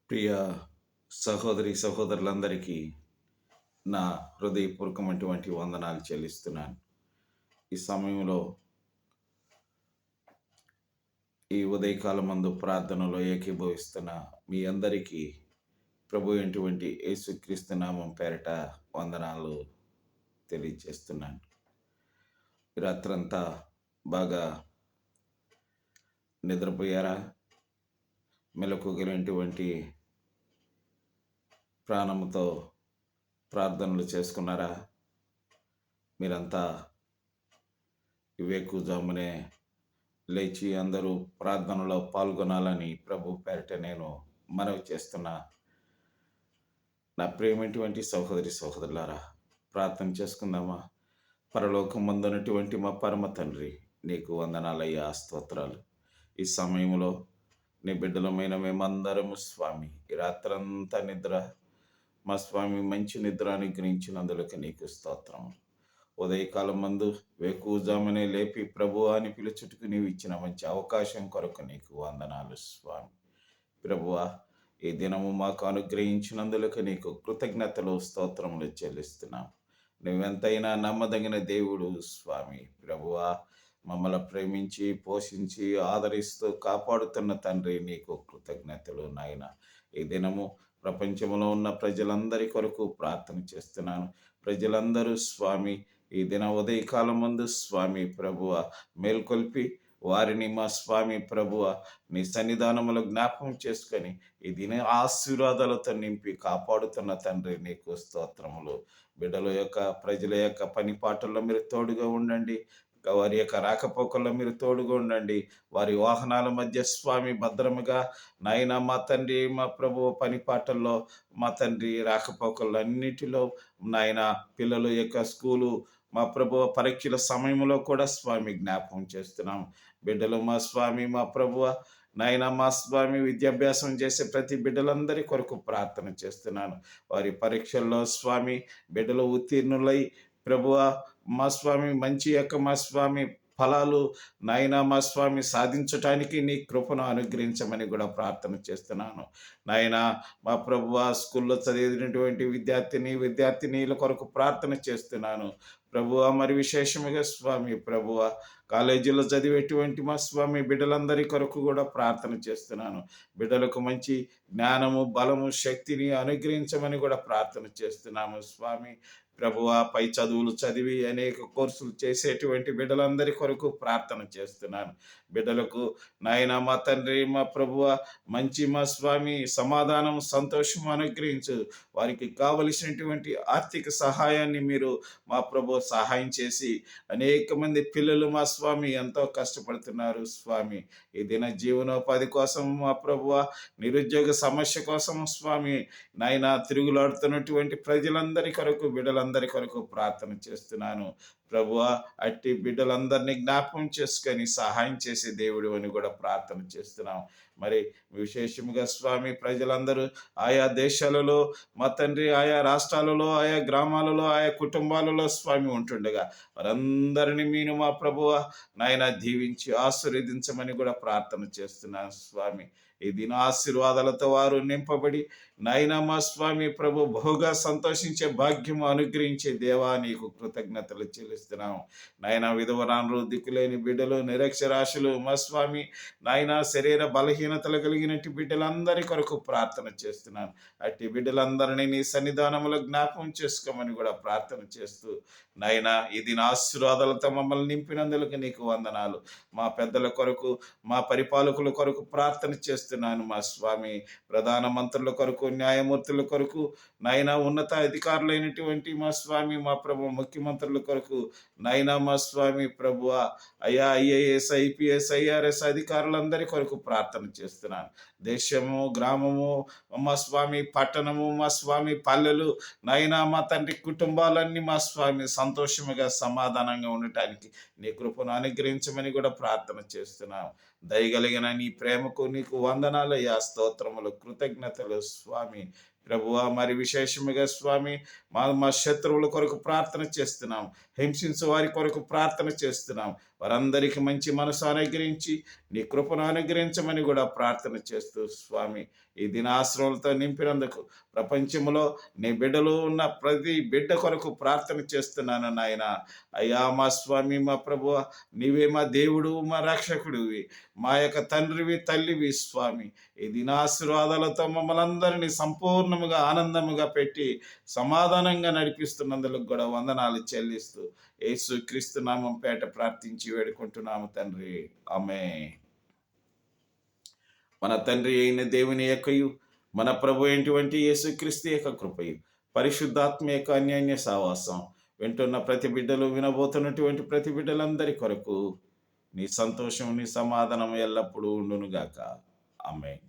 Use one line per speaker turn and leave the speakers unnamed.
ప్రియ సహోదరి సహోదరులందరికీ నా హృదయపూర్వకమైనటువంటి వందనాలు చెల్లిస్తున్నాను. ఈ సమయంలో ఈ ఉదయకాలమందు ప్రార్థనలో ఏకీభవిస్తున్న మీ అందరికీ ప్రభు అయినటువంటి యేసుక్రీస్తు నామం పేరట వందనాలు తెలియజేస్తున్నాను. ఈ రాత్రంతా బాగా నిద్రపోయారా? మెలకువగలిగినటువంటి ప్రాణముతో ప్రార్థనలు చేసుకున్నారా? మీరంతా వివేకుజామునే లేచి అందరూ ప్రార్థనలో పాల్గొనాలని ప్రభు పేరిట నేను మనవి చేస్తున్నా. నా ప్రియమైనటువంటి సహోదరి సహోదరులారా, ప్రార్థన చేసుకుందామా? పరలోకమందున్నటువంటి మా పరమ తండ్రి, నీకు వందనాలయ్యా, స్తోత్రాలు. ఈ సమయంలో నీ బిడ్డలమైన మేమందరము స్వామి, ఈ రాత్రంతా నిద్ర మా స్వామి మంచి నిద్ర అనుగ్రహించినందులకు నీకు స్తోత్రము. ఉదయకాలం మందు వేకువజామునే లేపి ప్రభువా అని పిలుచుటకు నీవు ఇచ్చిన మంచి అవకాశం కొరకు నీకు వందనాలు స్వామి. ప్రభువా, ఈ దినము మాకు అనుగ్రహించినందులకు నీకు కృతజ్ఞతలు స్తోత్రములు చెల్లిస్తున్నాం. నువ్వెంతైనా నమ్మదగిన దేవుడు స్వామి. ప్రభువా, మమ్మల్ని ప్రేమించి పోషించి ఆదరిస్తూ కాపాడుతున్న తండ్రి, నీకు కృతజ్ఞతలు నాయన. ఈ దినము ప్రపంచంలో ఉన్న ప్రజలందరి కొరకు ప్రార్థన చేస్తున్నాను. ప్రజలందరూ స్వామి ఈ దిన ఉదయకాలం ముందు స్వామి ప్రభువ మేల్కొల్పి వారిని మా స్వామి ప్రభువ నీ సన్నిధానములో జ్ఞాపకం చేసుకొని ఈ దిన ఆశీర్వాదాలతో నింపి కాపాడుతున్న తండ్రి, నీకు స్తోత్రములు. బిడ్డల యొక్క ప్రజల యొక్క పని పాటల్లో మీరు తోడుగా ఉండండి. వారి యొక్క రాకపోకల్లో మీరు తోడుగా ఉండండి. వారి వాహనాల మధ్య స్వామి భద్రముగా నాయన మా తండ్రి మా ప్రభు పని పాటల్లో మా తండ్రి రాకపోకల్లో అన్నిటిలో నాయన పిల్లల యొక్క స్కూలు మా ప్రభు పరీక్షల సమయంలో కూడా స్వామి జ్ఞాపకం చేస్తున్నాం. బిడ్డలు మా స్వామి మా ప్రభువ నాయన మా స్వామి విద్యాభ్యాసం చేసే ప్రతి బిడ్డలందరి కొరకు ప్రార్థన చేస్తున్నాను. వారి పరీక్షల్లో స్వామి బిడ్డలు ఉత్తీర్ణులై ప్రభువ మా స్వామి మంచి యొక్క మా స్వామి ఫలాలు నాయన మా స్వామి సాధించటానికి నీ కృపను అనుగ్రహించమని కూడా ప్రార్థన చేస్తున్నాను. నాయన మా ప్రభువ స్కూల్లో చదివినటువంటి విద్యార్థినీల కొరకు ప్రార్థన చేస్తున్నాను. ప్రభువ మరి విశేషముగా స్వామి ప్రభువ కాలేజీలో చదివేటువంటి మా స్వామి బిడ్డలందరి కొరకు కూడా ప్రార్థన చేస్తున్నాను. బిడ్డలకు మంచి జ్ఞానము బలము శక్తిని అనుగ్రహించమని కూడా ప్రార్థన చేస్తున్నాము స్వామి. ప్రభువ పై చదువులు చదివి అనేక కోర్సులు చేసేటువంటి బిడ్డలందరి కొరకు ప్రార్థన చేస్తున్నాను. బిడ్డలకు నాయన మా తండ్రి మా ప్రభువ మంచి మా స్వామి సమాధానం సంతోషం అనుగ్రహించు. వారికి కావలసినటువంటి ఆర్థిక సహాయాన్ని మీరు మా ప్రభు సహాయం చేసి అనేక మంది పిల్లలు మా స్వామి ఎంతో కష్టపడుతున్నారు స్వామి. ఈ దిన జీవనోపాధి కోసం మా ప్రభువ నిరుద్యోగ సమస్య కోసం స్వామి నాయన తిరుగులాడుతున్నటువంటి ప్రజలందరి కొరకు బిడ్డలందరి కొరకు ప్రార్థన చేస్తున్నాను. ప్రభువ అట్టి బిడ్డలందరినీ జ్ఞాపకం చేసుకొని సహాయం చేసే దేవుడు అని కూడా ప్రార్థన చేస్తున్నాం. మరి విశేషముగా స్వామి ప్రజలందరూ ఆయా దేశాలలో మా తండ్రి ఆయా రాష్ట్రాలలో ఆయా గ్రామాలలో ఆయా కుటుంబాలలో స్వామి ఉంటుండగా వారందరినీ మీరు మా ప్రభువ నాయన దీవించి ఆశీర్వదించమని కూడా ప్రార్థన చేస్తున్నాను స్వామి. ఈ దిన ఆశీర్వాదాలతో వారు నింపబడి నాయన మా స్వామి ప్రభు బహుగా సంతోషించే భాగ్యము అనుగ్రహించే దేవా, నీకు కృతజ్ఞతలు చెల్లిస్తున్నాము. నాయన విధవరాన్లు దిక్కులేని బిడ్డలు నిరక్షరాశులు మా స్వామి నాయన శరీర బలహీనతలు కలిగినట్టు బిడ్డలందరి కొరకు ప్రార్థన చేస్తున్నాను. అట్టి బిడ్డలందరినీ నీ సన్నిధానములో జ్ఞాపకం చేసుకోమని కూడా ప్రార్థన చేస్తూ నాయన ఇది నా ఆశీర్వాదాలతో మమ్మల్ని నింపినందులకు నీకు వందనాలు. మా పెద్దల కొరకు మా పరిపాలకుల కొరకు ప్రార్థన చేస్తున్నాను మా స్వామి. ప్రధాన మంత్రుల కొరకు న్యాయమూర్తుల కొరకు నాయన ఉన్నత అధికారులైనటువంటి మా స్వామి మా ప్రభు ముఖ్యమంత్రుల కొరకు నాయన మా స్వామి ప్రభువ అయ్యా ఐఏఎస్ ఐపీఎస్ ఐఆర్ఎస్ అధికారులందరి కొరకు ప్రార్థన చేస్తున్నాను. దేశము గ్రామము మా స్వామి పట్టణము మా స్వామి పల్లెలు నాయన మా తండ్రి కుటుంబాలన్నీ మా స్వామి సంతోషముగా సమాధానంగా ఉండటానికి నీ కృపను అనుగ్రహించమని కూడా ప్రార్థన చేస్తున్నాను. దయగలిగిన నీ ప్రేమకు నీకు వందనాలయ్యా, స్తోత్రములు కృతజ్ఞతలు స్వామి. ప్రభువా, మరి విశేషముగా స్వామి మా శత్రువుల కొరకు ప్రార్థన చేస్తున్నాం. హింసించు వారి కొరకు ప్రార్థన చేస్తున్నాం. వారందరికీ మంచి మనసు అనుగ్రహించి నీ కృపను అనుగ్రహించమని కూడా ప్రార్థన చేస్తూ స్వామి, ఈ దినాశ్రములతో నింపినందుకు ప్రపంచంలో నీ బిడ్డలు ఉన్న ప్రతి బిడ్డ కొరకు ప్రార్థన చేస్తున్నాను నాయన. అయ్యా మా స్వామి, మా ప్రభువ, నీవే మా దేవుడు, మా రక్షకుడివి, మా యొక్క తండ్రివి, తల్లివి స్వామి. ఈ దినాశీర్వాదాలతో మమ్మల్ని అందరినీ సంపూర్ణముగా ఆనందముగా పెట్టి సమాధానంగా నడిపిస్తున్నందుకు కూడా వందనాలు చెల్లిస్తూ యేసు క్రీస్తు నామం పేట ప్రార్థించి వేడుకుంటున్నాము తండ్రి. ఆమేన్. మన తండ్రి అయిన దేవుని యొక్కయు, మన ప్రభు అయినటువంటి యేసుక్రీస్తు యొక్క కృపయు, పరిశుద్ధాత్మ యొక్క అన్యోన్య సావాసం వింటున్న ప్రతి బిడ్డలు, వినబోతున్నటువంటి ప్రతి బిడ్డలందరి కొరకు నీ సంతోషం, నీ సమాధానం ఎల్లప్పుడూ ఉండునుగాక. ఆమేన్.